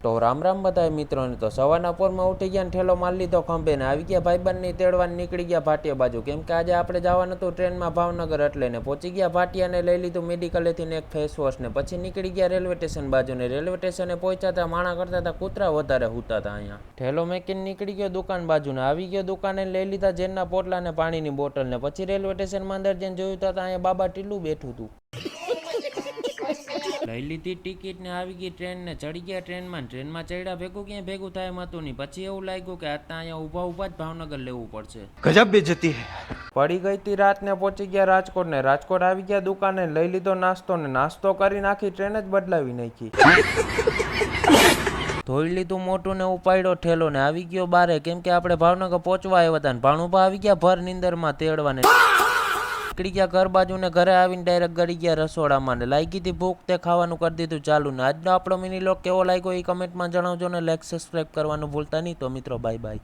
તો રામ રામ બધાય મિત્રોને તો સવારના પોરમાં ઉઠી ગયા ને ઠેલો મારી લીધો ખંભે ને આવી ગયા ભાઈબંધની તેડવાને નીકળી ગયા ભાટિયા બાજુ કેમ કે આજે આપણે જવાનું હતું ટ્રેનમાં ભાવનગર એટલે ને પહોંચી ગયા ભાટિયાને લઈ લીધું મેડિકલેથી ને એક ફેસ વોશ ને પછી નીકળી ગયા રેલવે સ્ટેશન બાજુ ને રેલવે સ્ટેશને પહોંચ્યા હતા માણા કરતા હતા કૂતરા વધારે હુતા હતા અહીંયા ઠેલો મેકીને નીકળી ગયો દુકાન બાજુ ને આવી ગયો દુકાને લઈ લીધા જેનના પોટલા ને પાણીની બોટલ ને પછી રેલવે સ્ટેશનમાં અંદર જઈને જોયું તો અહીંયા બાબા ટીલું બેઠું હતું લઈ લીધી ટિકિટ ને આવી ગઈ ટ્રેન ને ચડી ગયા ટ્રેનમાં ચડ્યા ભેગું ક્યાંય ભેગું થાય એમ હતું નહીં પછી એવું લાગ્યું કે આ અહીંયા ઊભા જ ભાવનગર લેવું પડશે ગજબ બેઇજ્જતી પડી ગઈ હતી રાત ને પહોંચી ગયા રાજકોટ આવી ગયા દુકાને લઈ લીધો નાસ્તો ને નાસ્તો કરી નાખી ટ્રેન જ બદલાવી નાખી ધોઈ લીધું મોટું ને ઉપાડ્યો ઠેલો ને આવી ગયો બારે કેમ કે આપણે ભાવનગર પહોંચવા આવ્યા હતા ને ભાણુભા આવી ગયા ભર નીંદરમાં તેડવાને નીકળી ગયા ઘર બાજુ ને ઘરે આવીને ડાયરેક્ટ ગળી ગયા રસોડામાં ને લાગી હતી ભૂખ તે ખાવાનું કરી દીધું ચાલુ ને આજનો આપણો મિની લોક કેવો લાગ્યો એ કમેન્ટમાં જણાવજો ને લાઈક સબસ્ક્રાઈબ કરવાનું ભૂલતા નહીં તો મિત્રો બાય બાય.